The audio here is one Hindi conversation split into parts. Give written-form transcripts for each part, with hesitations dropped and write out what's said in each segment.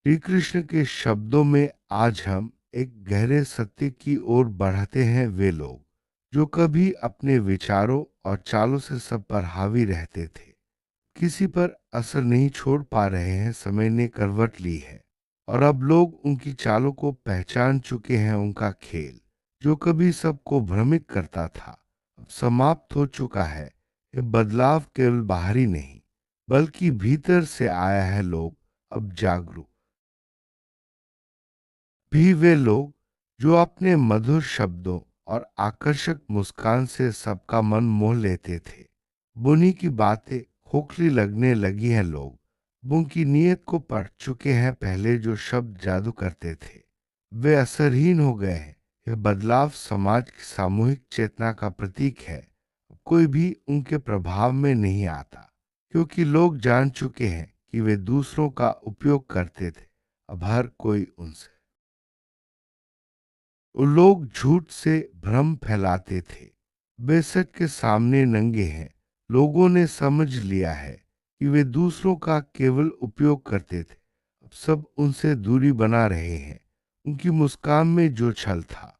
श्री कृष्ण के शब्दों में आज हम एक गहरे सत्य की ओर बढ़ते हैं। वे लोग जो कभी अपने विचारों और चालों से सब पर हावी रहते थे, किसी पर असर नहीं छोड़ पा रहे हैं। समय ने करवट ली है और अब लोग उनकी चालों को पहचान चुके हैं। उनका खेल जो कभी सबको भ्रमित करता था, अब समाप्त हो चुका है। ये बदलाव केवल बाहरी नहीं, बल्कि भीतर से आया है। लोग अब जागरूक भी वे लोग जो अपने मधुर शब्दों और आकर्षक मुस्कान से सबका मन मोह लेते थे। बुनी की बातें खोखली लगने लगी हैं। लोग उनकी नीयत को पढ़ चुके हैं। पहले जो शब्द जादू करते थे, वे असरहीन हो गए हैं। यह बदलाव समाज की सामूहिक चेतना का प्रतीक है। कोई भी उनके प्रभाव में नहीं आता, क्योंकि लोग जान चुके हैं कि वे दूसरों का उपयोग करते थे। अब हर कोई उनसे वो लोग झूठ से भ्रम फैलाते थे, वे सच के सामने नंगे हैं। लोगों ने समझ लिया है कि वे दूसरों का केवल उपयोग करते थे। अब सब उनसे दूरी बना रहे हैं। उनकी मुस्कान में जो छल था,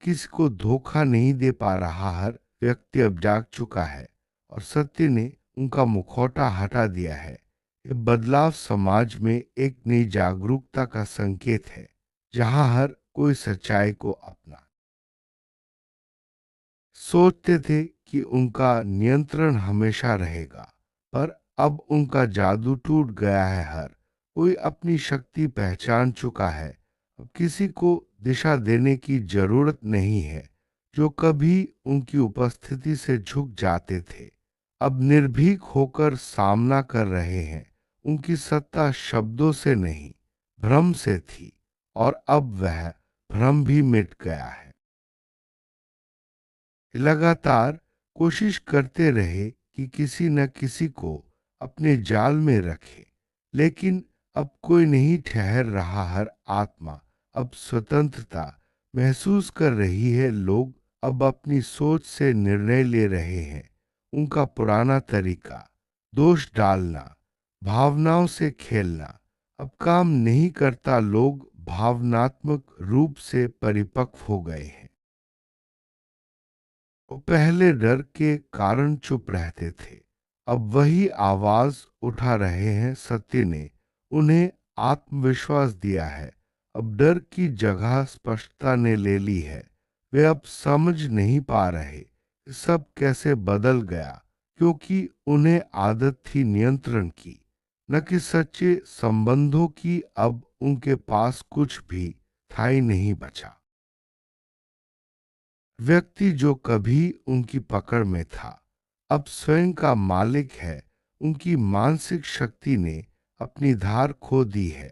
किसी को धोखा नहीं दे पा रहा। हर व्यक्ति अब जाग चुका है और सत्य ने उनका मुखौटा हटा दिया है। ये बदलाव समाज में एक नई जागरूकता का संकेत है, जहां हर कोई सच्चाई को अपना सोचते थे कि उनका नियंत्रण हमेशा रहेगा, पर अब उनका जादू टूट गया है। हर कोई अपनी शक्ति पहचान चुका है। अब किसी को दिशा देने की जरूरत नहीं है। जो कभी उनकी उपस्थिति से झुक जाते थे, अब निर्भीक होकर सामना कर रहे हैं। उनकी सत्ता शब्दों से नहीं, भ्रम से थी, और अब वह भ्रम भी मिट गया है। लगातार कोशिश करते रहे कि किसी न किसी को अपने जाल में रखे, लेकिन अब कोई नहीं ठहर रहा। हर आत्मा अब स्वतंत्रता महसूस कर रही है। लोग अब अपनी सोच से निर्णय ले रहे हैं। उनका पुराना तरीका, दोष डालना, भावनाओं से खेलना, अब काम नहीं करता। लोग भावनात्मक रूप से परिपक्व हो गए हैं। वो पहले डर के कारण चुप रहते थे, अब वही आवाज उठा रहे हैं। सत्य ने उन्हें आत्मविश्वास दिया है। अब डर की जगह स्पष्टता ने ले ली है। वे अब समझ नहीं पा रहे कि सब कैसे बदल गया, क्योंकि उन्हें आदत थी नियंत्रण की, न कि सच्चे संबंधों की। अब उनके पास कुछ भी स्थायी नहीं बचा। व्यक्ति जो कभी उनकी पकड़ में था, अब स्वयं का मालिक है। उनकी मानसिक शक्ति ने अपनी धार खो दी है,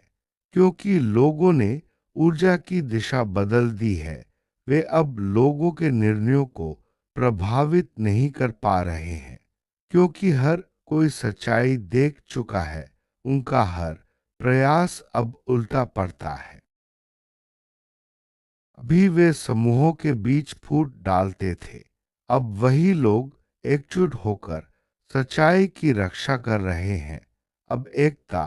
क्योंकि लोगों ने ऊर्जा की दिशा बदल दी है। वे अब लोगों के निर्णयों को प्रभावित नहीं कर पा रहे हैं, क्योंकि हर कोई सच्चाई देख चुका है। उनका हर प्रयास अब उल्टा पड़ता है। अभी वे समूहों के बीच फूट डालते थे, अब वही लोग एकजुट होकर सच्चाई की रक्षा कर रहे हैं। अब एकता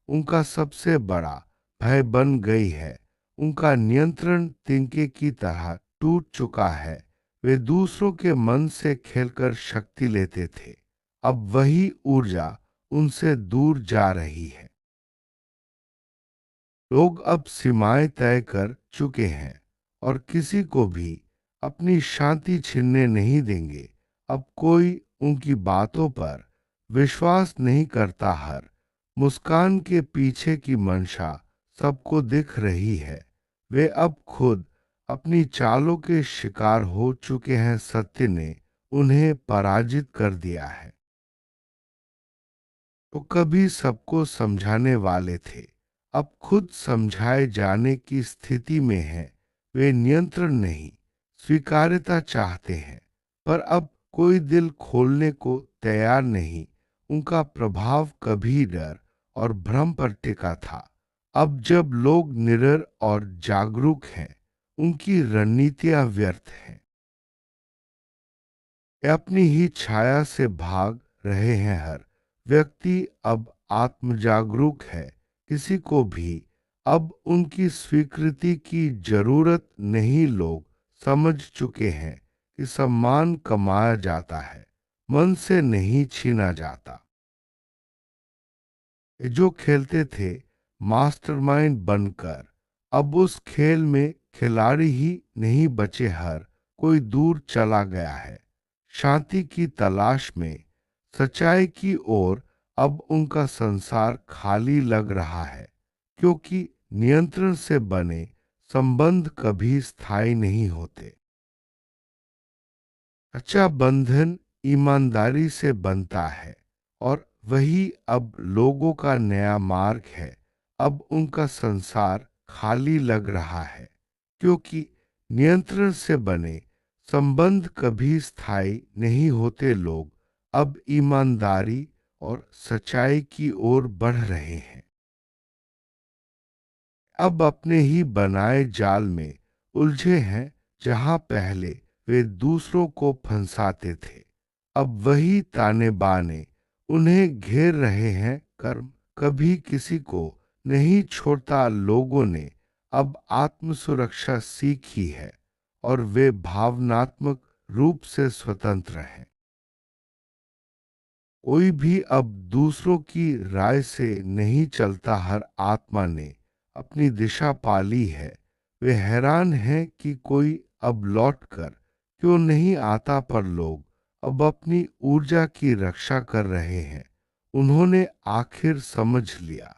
उनका सबसे बड़ा भय बन गई है। उनका नियंत्रण तिनके की तरह टूट चुका है। वे दूसरों के मन से खेलकर शक्ति लेते थे, अब वही ऊर्जा उनसे दूर जा रही है। लोग अब सीमाएं तय कर चुके हैं और किसी को भी अपनी शांति छीनने नहीं देंगे। अब कोई उनकी बातों पर विश्वास नहीं करता। हर मुस्कान के पीछे की मंशा सबको दिख रही है। वे अब खुद अपनी चालों के शिकार हो चुके हैं। सत्य ने उन्हें पराजित कर दिया है। तो कभी सबको समझाने वाले थे, अब खुद समझाए जाने की स्थिति में हैं। वे नियंत्रण नहीं, स्वीकार्यता चाहते हैं, पर अब कोई दिल खोलने को तैयार नहीं। उनका प्रभाव कभी डर और भ्रम पर टिका था, अब जब लोग निडर और जागरूक हैं, उनकी रणनीतियां व्यर्थ हैं। ये अपनी ही छाया से भाग रहे हैं। हर व्यक्ति अब आत्म जागरूक है, किसी को भी अब उनकी स्वीकृति की जरूरत नहीं। लोग समझ चुके हैं कि सम्मान कमाया जाता है, मन से नहीं छीना जाता। ये जो खेलते थे मास्टरमाइंड बनकर, अब उस खेल में खिलाड़ी ही नहीं बचे, हर कोई दूर चला गया है शांति की तलाश में, सच्चाई की ओर। अब उनका संसार खाली लग रहा है, क्योंकि नियंत्रण से बने संबंध कभी स्थायी नहीं होते। अच्छा बंधन ईमानदारी से बनता है, और वही अब लोगों का नया मार्ग है। अब उनका संसार खाली लग रहा है, क्योंकि नियंत्रण से बने संबंध कभी स्थायी नहीं होते। लोग अब ईमानदारी और सच्चाई की ओर बढ़ रहे हैं। अब अपने ही बनाए जाल में उलझे हैं। जहां पहले वे दूसरों को फंसाते थे, अब वही ताने बाने उन्हें घेर रहे हैं। कर्म कभी किसी को नहीं छोड़ता। लोगों ने अब आत्म सुरक्षा सीखी है, और वे भावनात्मक रूप से स्वतंत्र हैं। कोई भी अब दूसरों की राय से नहीं चलता। हर आत्मा ने अपनी दिशा पाली है। वे हैरान हैं कि कोई अब लौट कर क्यों नहीं आता, पर लोग अब अपनी ऊर्जा की रक्षा कर रहे हैं। उन्होंने आखिर समझ लिया,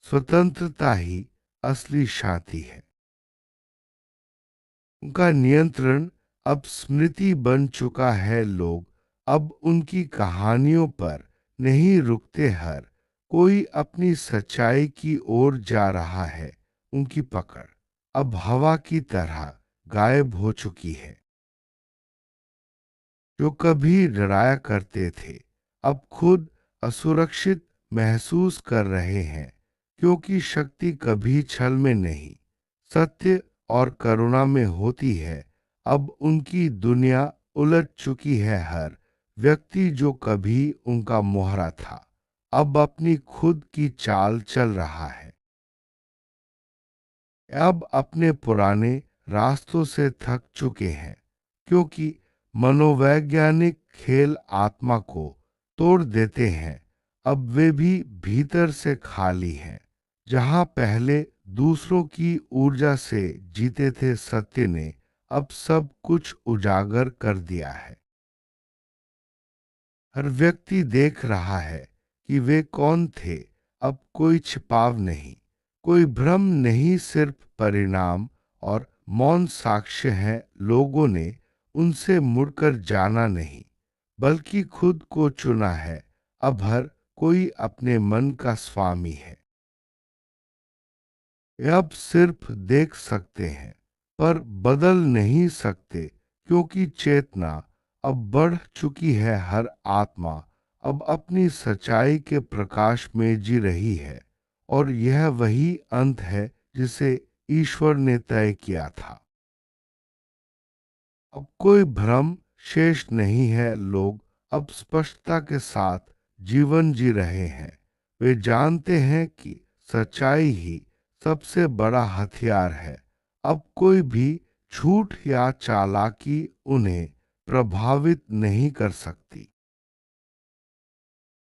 स्वतंत्रता ही असली शांति है। उनका नियंत्रण अब स्मृति बन चुका है। लोग अब उनकी कहानियों पर नहीं रुकते। हर कोई अपनी सच्चाई की ओर जा रहा है। उनकी पकड़ अब हवा की तरह गायब हो चुकी है। जो कभी डराया करते थे, अब खुद असुरक्षित महसूस कर रहे हैं, क्योंकि शक्ति कभी छल में नहीं, सत्य और करुणा में होती है। अब उनकी दुनिया उलट चुकी है। हर व्यक्ति जो कभी उनका मोहरा था, अब अपनी खुद की चाल चल रहा है। अब अपने पुराने रास्तों से थक चुके हैं, क्योंकि मनोवैज्ञानिक खेल आत्मा को तोड़ देते हैं। अब वे भी भीतर से खाली हैं। जहां पहले दूसरों की ऊर्जा से जीते थे, सत्य ने अब सब कुछ उजागर कर दिया है। हर व्यक्ति देख रहा है कि वे कौन थे। अब कोई छिपाव नहीं, कोई भ्रम नहीं, सिर्फ परिणाम और मौन साक्ष्य है। लोगों ने उनसे मुड़कर जाना नहीं, बल्कि खुद को चुना है। अब हर कोई अपने मन का स्वामी है। ये अब सिर्फ देख सकते हैं, पर बदल नहीं सकते, क्योंकि चेतना अब बढ़ चुकी है। हर आत्मा अब अपनी सच्चाई के प्रकाश में जी रही है, और यह वही अंत है जिसे ईश्वर ने तय किया था। अब कोई भ्रम शेष नहीं है। लोग अब स्पष्टता के साथ जीवन जी रहे हैं। वे जानते हैं कि सच्चाई ही सबसे बड़ा हथियार है। अब कोई भी झूठ या चालाकी उन्हें प्रभावित नहीं कर सकती।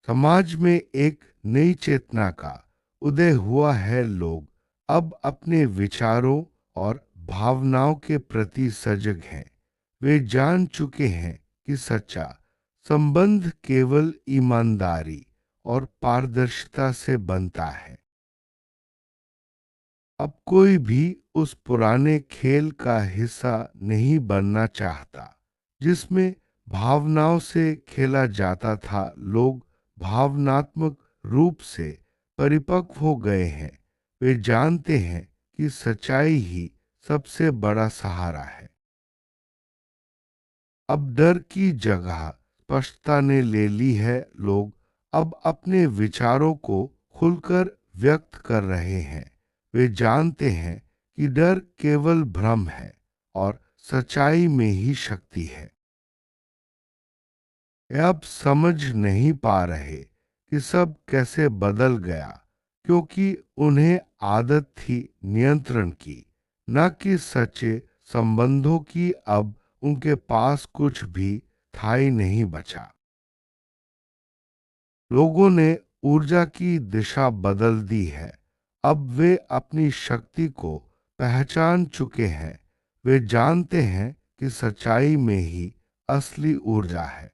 समाज में एक नई चेतना का उदय हुआ है। लोग अब अपने विचारों और भावनाओं के प्रति सजग हैं। वे जान चुके हैं कि सच्चा संबंध केवल ईमानदारी और पारदर्शिता से बनता है। अब कोई भी उस पुराने खेल का हिस्सा नहीं बनना चाहता, जिसमें भावनाओं से खेला जाता था। लोग भावनात्मक रूप से परिपक्व हो गए हैं। वे जानते हैं कि सच्चाई ही सबसे बड़ा सहारा है। अब डर की जगह स्पष्टता ने ले ली है। लोग अब अपने विचारों को खुलकर व्यक्त कर रहे हैं। वे जानते हैं कि डर केवल भ्रम है, और सच्चाई में ही शक्ति है। ये अब समझ नहीं पा रहे कि सब कैसे बदल गया। क्योंकि उन्हें आदत थी नियंत्रण की, न कि सच्चे संबंधों की। अब उनके पास कुछ भी था ही नहीं बचा। लोगों ने ऊर्जा की दिशा बदल दी है। अब वे अपनी शक्ति को पहचान चुके हैं। वे जानते हैं कि सच्चाई में ही असली ऊर्जा है।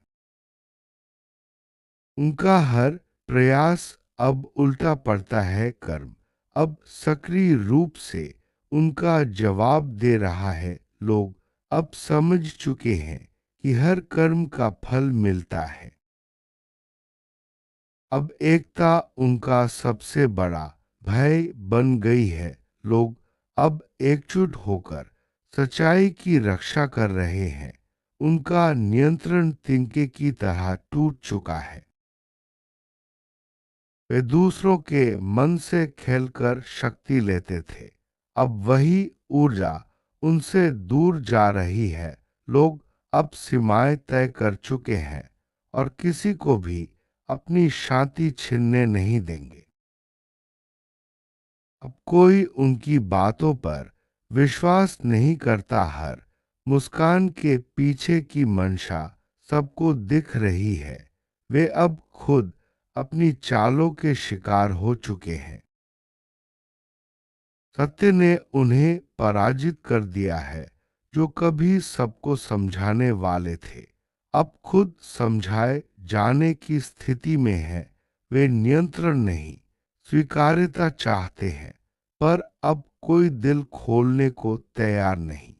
उनका हर प्रयास अब उल्टा पड़ता है कर्म। अब सक्रिय रूप से उनका जवाब दे रहा है। लोग अब समझ चुके हैं कि हर कर्म का फल मिलता है। अब एकता उनका सबसे बड़ा भय बन गई है। लोग अब एकजुट होकर सच्चाई की रक्षा कर रहे हैं। उनका नियंत्रण तिनके की तरह टूट चुका है। वे दूसरों के मन से खेलकर शक्ति लेते थे। अब वही ऊर्जा उनसे दूर जा रही है। लोग अब सीमाएं तय कर चुके हैं और किसी को भी अपनी शांति छीनने नहीं देंगे। अब कोई उनकी बातों पर विश्वास नहीं करता। हर मुस्कान के पीछे की मंशा सबको दिख रही है। वे अब खुद अपनी चालों के शिकार हो चुके हैं। सत्य ने उन्हें पराजित कर दिया है। जो कभी सबको समझाने वाले थे, अब खुद समझाए जाने की स्थिति में है। वे नियंत्रण नहीं, स्वीकार्यता चाहते हैं, पर अब कोई दिल खोलने को तैयार नहीं।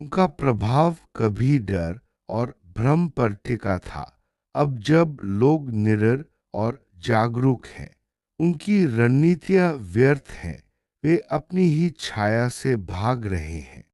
उनका प्रभाव कभी डर और भ्रम पर टिका था। अब जब लोग निडर और जागरूक हैं, उनकी रणनीतियां व्यर्थ हैं। वे अपनी ही छाया से भाग रहे हैं।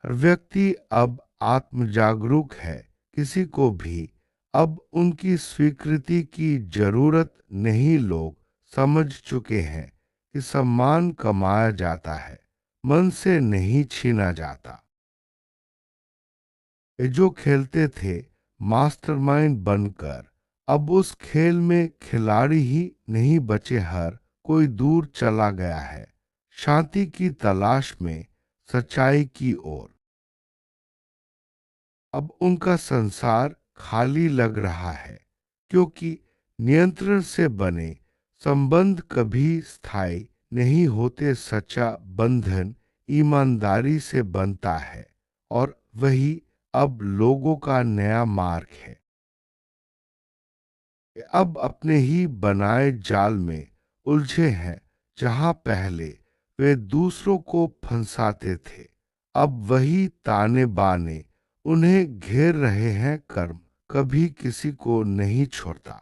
हर व्यक्ति अब आत्म जागरूक है। किसी को भी अब उनकी स्वीकृति की जरूरत नहीं। लोग समझ चुके हैं कि सम्मान कमाया जाता है, मन से नहीं छीना जाता। ये जो खेलते थे मास्टरमाइंड बनकर, अब उस खेल में खिलाड़ी ही नहीं बचे। हर कोई दूर चला गया है, शांति की तलाश में, सच्चाई की ओर। अब उनका संसार खाली लग रहा है, क्योंकि नियंत्रण से बने संबंध कभी स्थायी नहीं होते। सच्चा बंधन ईमानदारी से बनता है, और वही अब लोगों का नया मार्ग है। वे अब अपने ही बनाए जाल में उलझे हैं। जहां पहले वे दूसरों को फंसाते थे, अब वही ताने बाने उन्हें घेर रहे हैं। कर्म कभी किसी को नहीं छोड़ता।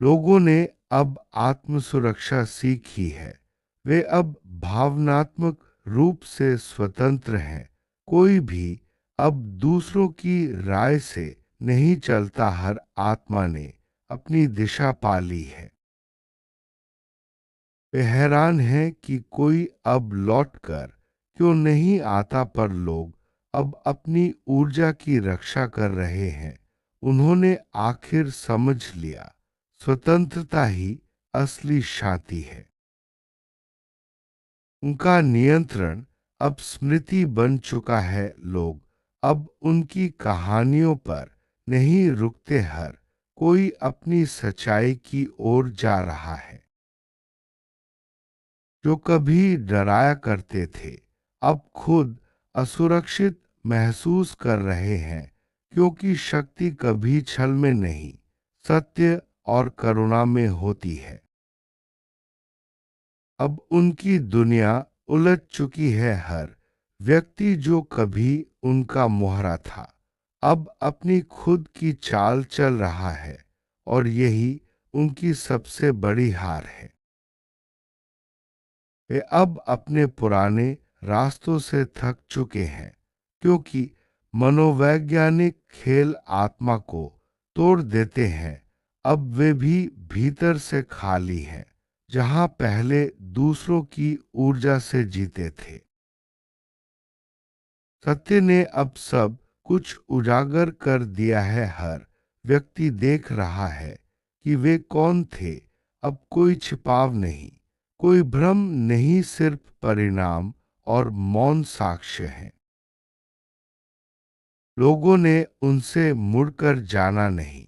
लोगों ने अब आत्म सुरक्षा सीखी है। वे अब भावनात्मक रूप से स्वतंत्र हैं। कोई भी अब दूसरों की राय से नहीं चलता। हर आत्मा ने अपनी दिशा पा ली है। वे हैरान हैं कि कोई अब लौटकर क्यों नहीं आता, पर लोग अब अपनी ऊर्जा की रक्षा कर रहे हैं। उन्होंने आखिर समझ लिया, स्वतंत्रता ही असली शांति है। उनका नियंत्रण अब स्मृति बन चुका है। लोग अब उनकी कहानियों पर नहीं रुकते। हर कोई अपनी सच्चाई की ओर जा रहा है। जो कभी डराया करते थे, अब खुद असुरक्षित महसूस कर रहे हैं। क्योंकि शक्ति कभी छल में नहीं, सत्य और करुणा में होती है। अब उनकी दुनिया उलझ चुकी है। हर व्यक्ति जो कभी उनका मोहरा था, अब अपनी खुद की चाल चल रहा है, और यही उनकी सबसे बड़ी हार है। वे अब अपने पुराने रास्तों से थक चुके हैं, क्योंकि मनोवैज्ञानिक खेल आत्मा को तोड़ देते हैं। अब वे भी भीतर से खाली हैं, जहां पहले दूसरों की ऊर्जा से जीते थे। सत्य ने अब सब कुछ उजागर कर दिया है। हर व्यक्ति देख रहा है कि वे कौन थे। अब कोई छिपाव नहीं, कोई भ्रम नहीं, सिर्फ परिणाम और मौन साक्ष्य हैं। लोगों ने उनसे मुड़कर जाना नहीं,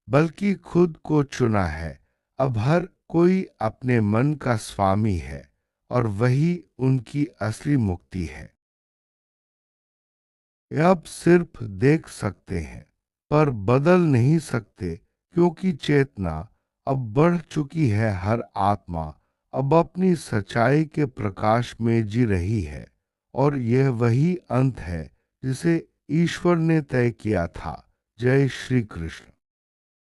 बल्कि खुद को चुना है। अब हर कोई अपने मन का स्वामी है और वही उनकी असली मुक्ति है। ये अब सिर्फ देख सकते हैं पर बदल नहीं सकते, क्योंकि चेतना अब बढ़ चुकी है। हर आत्मा अब अपनी सच्चाई के प्रकाश में जी रही है और यह वही अंत है जिसे ईश्वर ने तय किया था। जय श्री कृष्ण।